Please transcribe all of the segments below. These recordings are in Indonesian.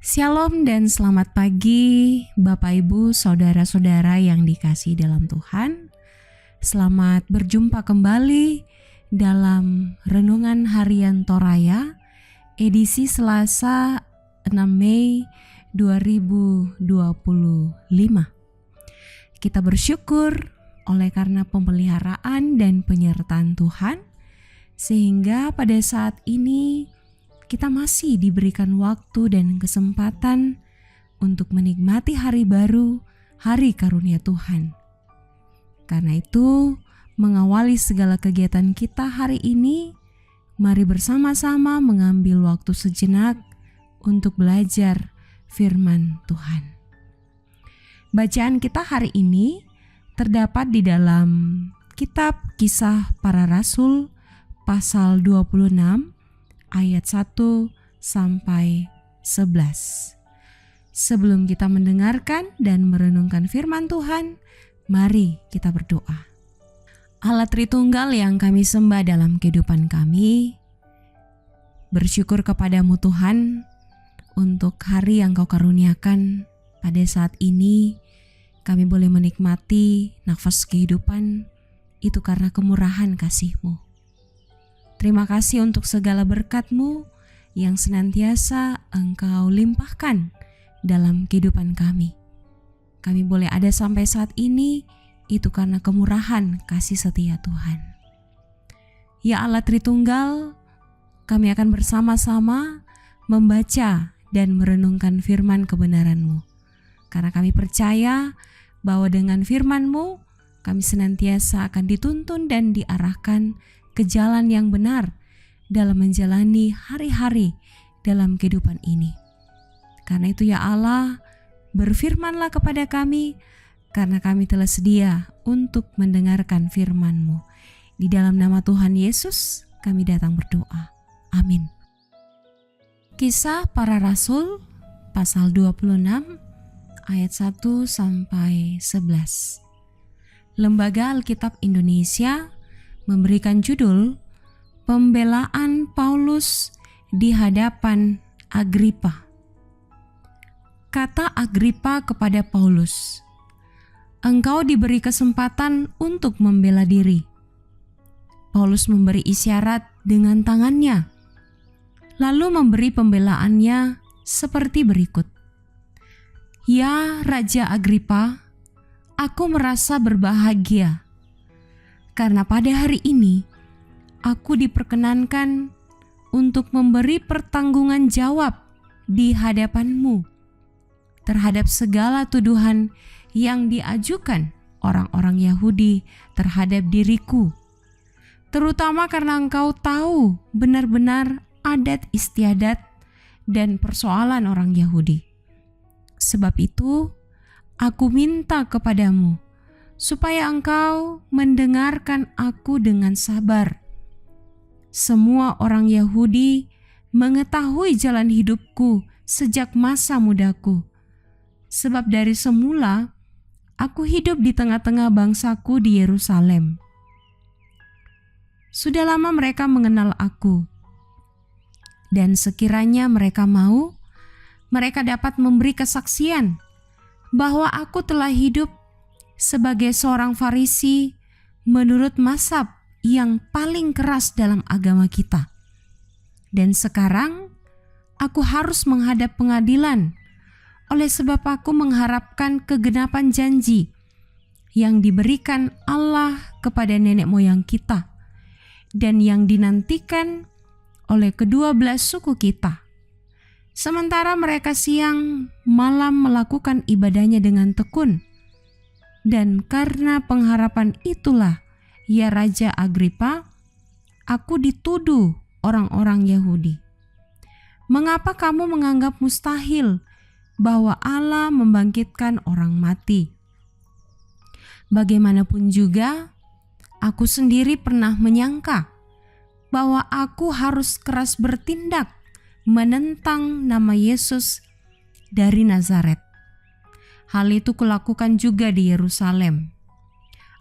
Shalom dan selamat pagi Bapak Ibu Saudara-saudara yang dikasihi dalam Tuhan. Selamat berjumpa kembali dalam Renungan Harian Toraya edisi Selasa 6 Mei 2025. Kita bersyukur oleh karena pemeliharaan dan penyertaan Tuhan, sehingga pada saat ini kita masih diberikan waktu dan kesempatan untuk menikmati hari baru, hari karunia Tuhan. Karena itu, mengawali segala kegiatan kita hari ini, mari bersama-sama mengambil waktu sejenak untuk belajar firman Tuhan. Bacaan kita hari ini terdapat di dalam kitab Kisah Para Rasul pasal 26 ayat 1 sampai 11. Sebelum kita mendengarkan dan merenungkan firman Tuhan, mari kita berdoa. Allah Tritunggal yang kami sembah dalam kehidupan kami, bersyukur kepadamu Tuhan untuk hari yang Kau karuniakan. Pada saat ini kami boleh menikmati nafas kehidupan, itu karena kemurahan kasih-Mu. Terima kasih untuk segala berkat-Mu yang senantiasa Engkau limpahkan dalam kehidupan kami. Kami boleh ada sampai saat ini, itu karena kemurahan kasih setia Tuhan. Ya Allah Tritunggal, kami akan bersama-sama membaca dan merenungkan firman kebenaran-Mu. Karena kami percaya bahwa dengan firman-Mu, kami senantiasa akan dituntun dan diarahkan ke jalan yang benar dalam menjalani hari-hari dalam kehidupan ini. Karena itu ya Allah, berfirmanlah kepada kami, karena kami telah sedia untuk mendengarkan firman-Mu. Di dalam nama Tuhan Yesus kami datang berdoa. Amin. Kisah Para Rasul pasal 26 ayat 1 sampai 11. Lembaga Alkitab Indonesia memberikan judul Pembelaan Paulus di hadapan Agripa. Kata Agripa kepada Paulus, "Engkau diberi kesempatan untuk membela diri." Paulus memberi isyarat dengan tangannya, lalu memberi pembelaannya seperti berikut. "Ya Raja Agripa, aku merasa berbahagia karena pada hari ini aku diperkenankan untuk memberi pertanggungan jawab di hadapan-Mu terhadap segala tuduhan yang diajukan orang-orang Yahudi terhadap diriku, terutama karena Engkau tahu benar-benar adat istiadat dan persoalan orang Yahudi. Sebab itu, aku minta kepadamu supaya Engkau mendengarkan aku dengan sabar. Semua orang Yahudi mengetahui jalan hidupku sejak masa mudaku, sebab dari semula aku hidup di tengah-tengah bangsaku di Yerusalem. Sudah lama mereka mengenal aku, dan sekiranya mereka mau, mereka dapat memberi kesaksian bahwa aku telah hidup sebagai seorang Farisi menurut mazhab yang paling keras dalam agama kita. Dan sekarang aku harus menghadap pengadilan oleh sebab aku mengharapkan kegenapan janji yang diberikan Allah kepada nenek moyang kita dan yang dinantikan oleh kedua belas suku kita. Sementara mereka siang malam melakukan ibadahnya dengan tekun. Dan karena pengharapan itulah, ya Raja Agripa, aku dituduh orang-orang Yahudi. Mengapa kamu menganggap mustahil bahwa Allah membangkitkan orang mati? Bagaimanapun juga, aku sendiri pernah menyangka bahwa aku harus keras bertindak menentang nama Yesus dari Nazaret. Hal itu kulakukan juga di Yerusalem.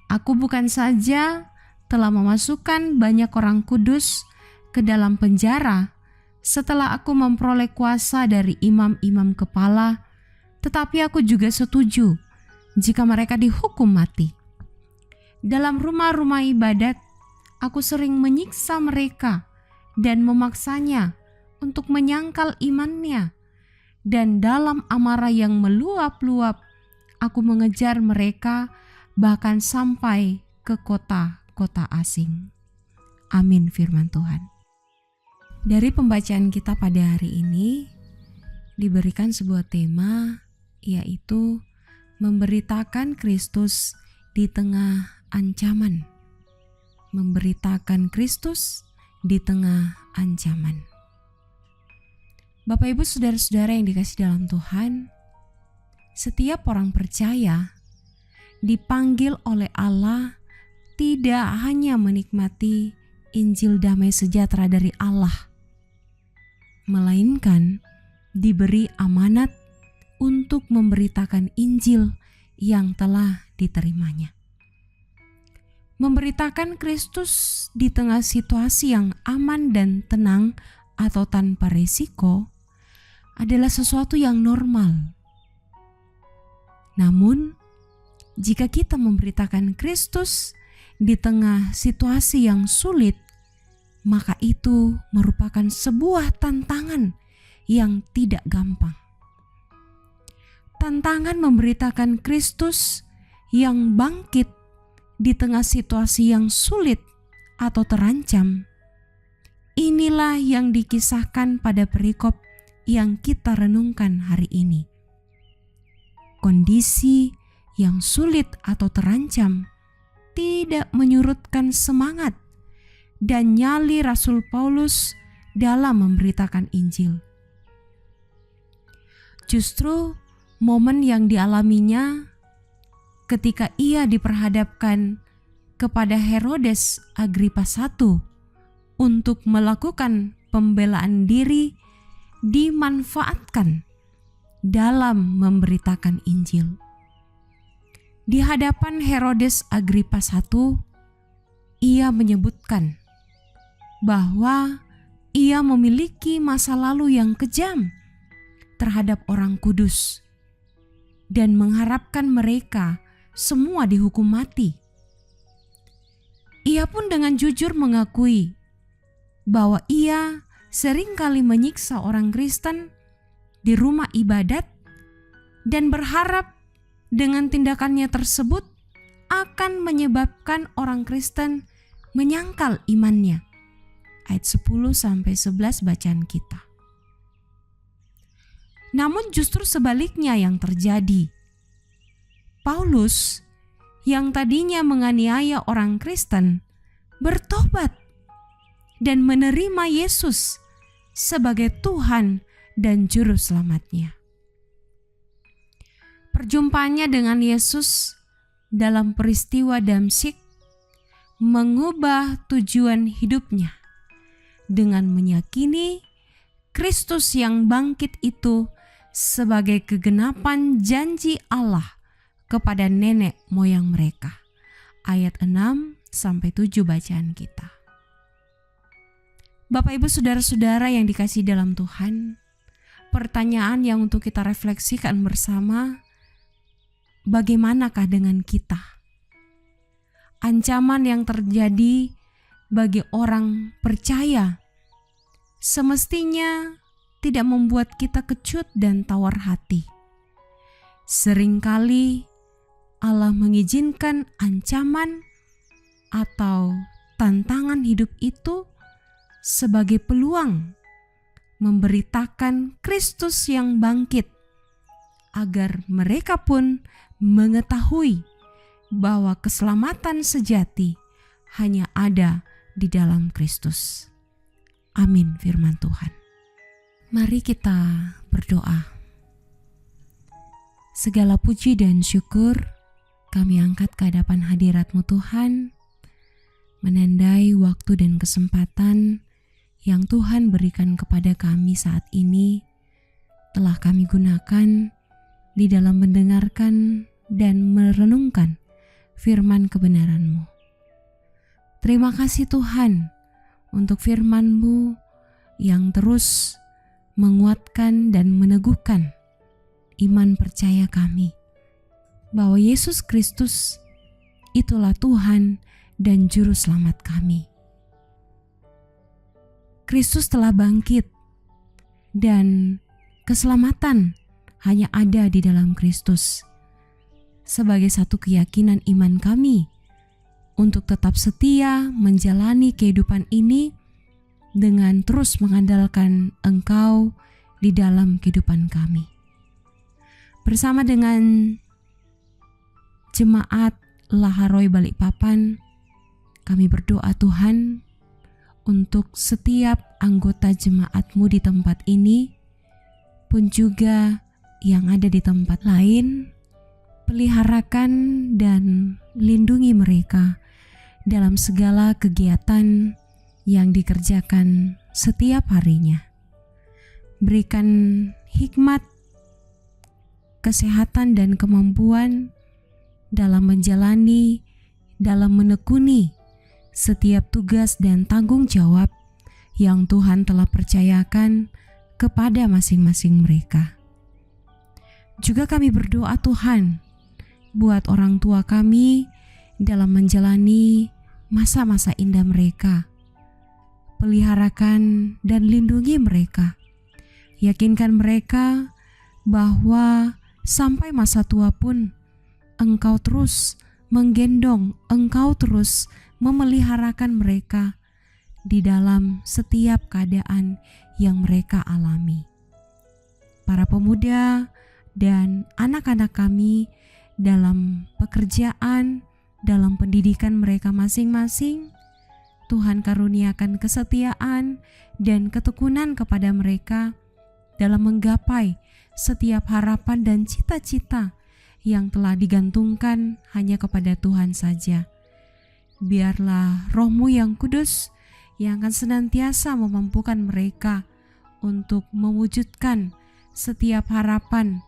Aku bukan saja telah memasukkan banyak orang kudus ke dalam penjara setelah aku memperoleh kuasa dari imam-imam kepala, tetapi aku juga setuju jika mereka dihukum mati. Dalam rumah-rumah ibadat, aku sering menyiksa mereka dan memaksanya untuk menyangkal imannya. Dan dalam amarah yang meluap-luap, aku mengejar mereka bahkan sampai ke kota-kota asing. Amin firman Tuhan. Dari pembacaan kita pada hari ini diberikan sebuah tema, yaitu memberitakan Kristus di tengah ancaman. Memberitakan Kristus di tengah ancaman. Bapak Ibu saudara-saudara yang dikasihi dalam Tuhan, setiap orang percaya dipanggil oleh Allah tidak hanya menikmati Injil damai sejahtera dari Allah, melainkan diberi amanat untuk memberitakan Injil yang telah diterimanya. Memberitakan Kristus di tengah situasi yang aman dan tenang atau tanpa resiko adalah sesuatu yang normal. Namun, jika kita memberitakan Kristus di tengah situasi yang sulit, maka itu merupakan sebuah tantangan yang tidak gampang. Tantangan memberitakan Kristus yang bangkit di tengah situasi yang sulit atau terancam. Inilah yang dikisahkan pada perikop yang kita renungkan hari ini. Kondisi yang sulit atau terancam tidak menyurutkan semangat dan nyali Rasul Paulus dalam memberitakan Injil. Justru momen yang dialaminya ketika ia diperhadapkan kepada Herodes Agripa I untuk melakukan pembelaan diri dimanfaatkan dalam memberitakan Injil. Di hadapan Herodes Agripa I, ia menyebutkan bahwa ia memiliki masa lalu yang kejam terhadap orang kudus dan mengharapkan mereka semua dihukum mati. Ia pun dengan jujur mengakui bahwa ia seringkali menyiksa orang Kristen di rumah ibadat dan berharap dengan tindakannya tersebut akan menyebabkan orang Kristen menyangkal imannya. Ayat 10-11 bacaan kita. Namun justru sebaliknya yang terjadi. Paulus yang tadinya menganiaya orang Kristen bertobat dan menerima Yesus sebagai Tuhan dan Juru Selamatnya. Perjumpaannya dengan Yesus dalam peristiwa Damsyik mengubah tujuan hidupnya dengan meyakini Kristus yang bangkit itu sebagai kegenapan janji Allah kepada nenek moyang mereka. Ayat 6-7 bacaan kita. Bapak Ibu saudara-saudara yang dikasihi dalam Tuhan, pertanyaan yang untuk kita refleksikan bersama, bagaimanakah dengan kita? Ancaman yang terjadi bagi orang percaya semestinya tidak membuat kita kecut dan tawar hati. Seringkali Allah mengizinkan ancaman atau tantangan hidup itu sebagai peluang memberitakan Kristus yang bangkit, agar mereka pun mengetahui bahwa keselamatan sejati hanya ada di dalam Kristus. Amin firman Tuhan. Mari kita berdoa. Segala puji dan syukur kami angkat ke hadapan hadirat-Mu Tuhan, menandai waktu dan kesempatan yang Tuhan berikan kepada kami saat ini telah kami gunakan di dalam mendengarkan dan merenungkan firman kebenaran-Mu. Terima kasih Tuhan untuk firman-Mu yang terus menguatkan dan meneguhkan iman percaya kami bahwa Yesus Kristus itulah Tuhan dan Juru Selamat kami. Kristus telah bangkit dan keselamatan hanya ada di dalam Kristus. Sebagai satu keyakinan iman kami untuk tetap setia menjalani kehidupan ini dengan terus mengandalkan Engkau di dalam kehidupan kami. Bersama dengan jemaat Laharoi Balikpapan, kami berdoa Tuhan untuk setiap anggota jemaat-Mu di tempat ini, pun juga yang ada di tempat lain. Peliharakan dan lindungi mereka dalam segala kegiatan yang dikerjakan setiap harinya. Berikan hikmat, kesehatan dan kemampuan dalam menjalani, dalam menekuni setiap tugas dan tanggung jawab yang Tuhan telah percayakan kepada masing-masing mereka. Juga kami berdoa Tuhan buat orang tua kami dalam menjalani masa-masa indah mereka. Peliharakan dan lindungi mereka. Yakinkan mereka bahwa sampai masa tua pun Engkau terus menggendong, Engkau terus memeliharakan mereka di dalam setiap keadaan yang mereka alami. Para pemuda dan anak-anak kami dalam pekerjaan, dalam pendidikan mereka masing-masing, Tuhan karuniakan kesetiaan dan ketekunan kepada mereka dalam menggapai setiap harapan dan cita-cita yang telah digantungkan hanya kepada Tuhan saja. Biarlah Roh-Mu yang kudus yang akan senantiasa memampukan mereka untuk mewujudkan setiap harapan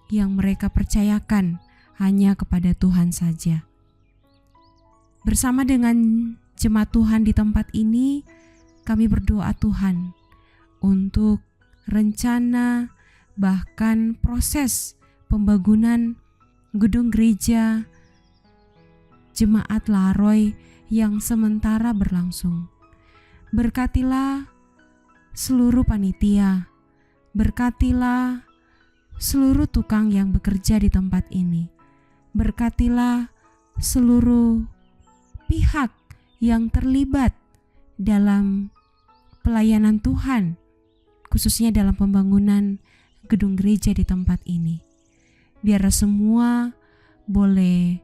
yang mereka percayakan hanya kepada Tuhan saja. Bersama dengan jemaat Tuhan di tempat ini, kami berdoa Tuhan untuk rencana bahkan proses pembangunan gedung gereja Jemaat Laharoi yang sementara berlangsung. Berkatilah seluruh panitia, berkatilah seluruh tukang yang bekerja di tempat ini. Berkatilah seluruh pihak yang terlibat dalam pelayanan Tuhan, khususnya dalam pembangunan gedung gereja di tempat ini. Biar semua boleh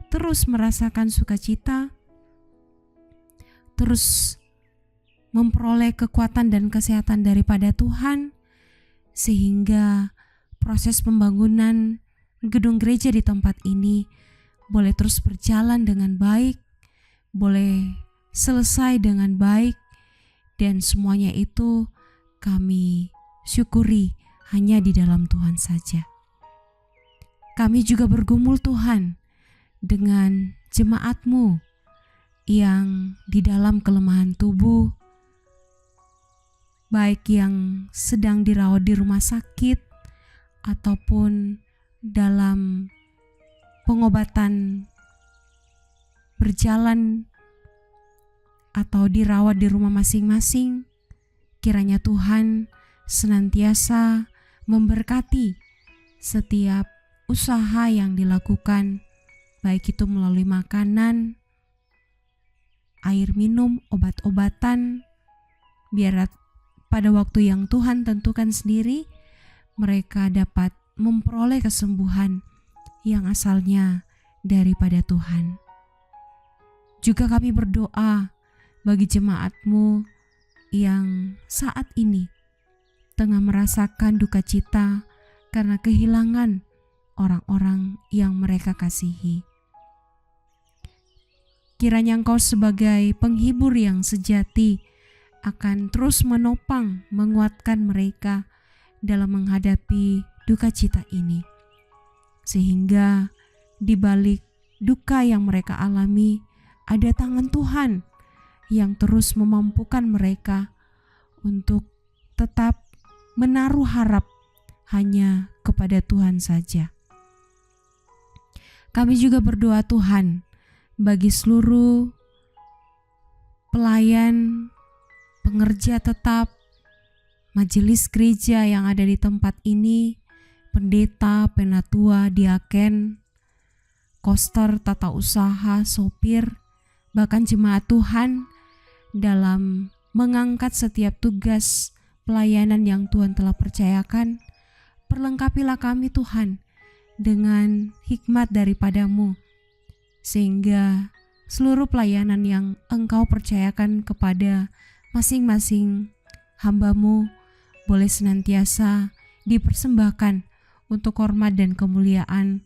terus merasakan sukacita, terus memperoleh kekuatan dan kesehatan daripada Tuhan, sehingga proses pembangunan gedung gereja di tempat ini boleh terus berjalan dengan baik, boleh selesai dengan baik, dan semuanya itu kami syukuri hanya di dalam Tuhan saja. Kami juga bergumul Tuhan dengan jemaat-Mu yang di dalam kelemahan tubuh, baik yang sedang dirawat di rumah sakit ataupun dalam pengobatan berjalan atau dirawat di rumah masing-masing. Kiranya Tuhan senantiasa memberkati setiap usaha yang dilakukan, baik itu melalui makanan, air minum, obat-obatan, biar pada waktu yang Tuhan tentukan sendiri, mereka dapat memperoleh kesembuhan yang asalnya daripada Tuhan. Juga kami berdoa bagi jemaat-Mu yang saat ini tengah merasakan duka cita karena kehilangan orang-orang yang mereka kasihi. Kiranya Engkau sebagai penghibur yang sejati akan terus menopang, menguatkan mereka dalam menghadapi duka cita ini, sehingga di balik duka yang mereka alami ada tangan Tuhan yang terus memampukan mereka untuk tetap menaruh harap hanya kepada Tuhan saja. Kami juga berdoa Tuhan bagi seluruh pelayan, pengerja tetap, majelis gereja yang ada di tempat ini, pendeta, penatua, diaken, koster, tata usaha, sopir, bahkan jemaat Tuhan dalam mengangkat setiap tugas pelayanan yang Tuhan telah percayakan. Perlengkapilah kami Tuhan dengan hikmat daripadamu, sehingga seluruh pelayanan yang Engkau percayakan kepada masing-masing hamba-Mu boleh senantiasa dipersembahkan untuk hormat dan kemuliaan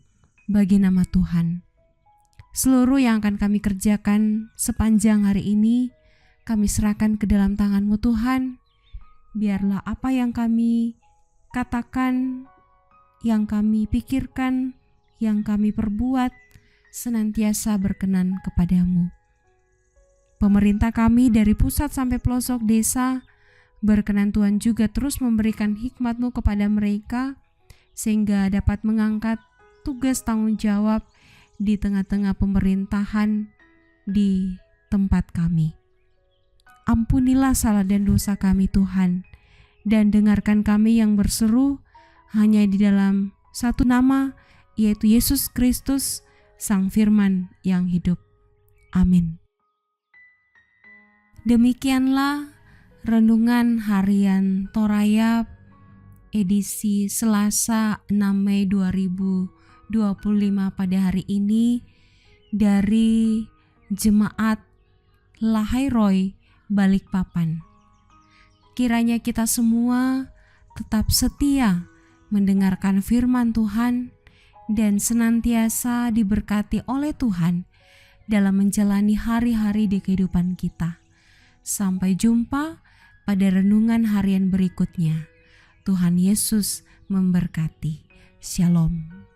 bagi nama Tuhan. Seluruh yang akan kami kerjakan sepanjang hari ini, kami serahkan ke dalam tangan-Mu Tuhan. Biarlah apa yang kami katakan, yang kami pikirkan, yang kami perbuat, senantiasa berkenan kepadamu. Pemerintah kami dari pusat sampai pelosok desa, berkenan Tuhan juga terus memberikan hikmat-Mu kepada mereka, sehingga dapat mengangkat tugas tanggung jawab di tengah-tengah pemerintahan di tempat kami. Ampunilah salah dan dosa kami Tuhan, dan dengarkan kami yang berseru hanya di dalam satu nama, yaitu Yesus Kristus, Sang Firman yang hidup. Amin. Demikianlah renungan harian Thorayab edisi Selasa 6 Mei 2025 pada hari ini dari Jemaat Lahai Roy Balikpapan. Kiranya kita semua tetap setia mendengarkan firman Tuhan dan senantiasa diberkati oleh Tuhan dalam menjalani hari-hari di kehidupan kita. Sampai jumpa pada renungan harian berikutnya. Tuhan Yesus memberkati. Shalom.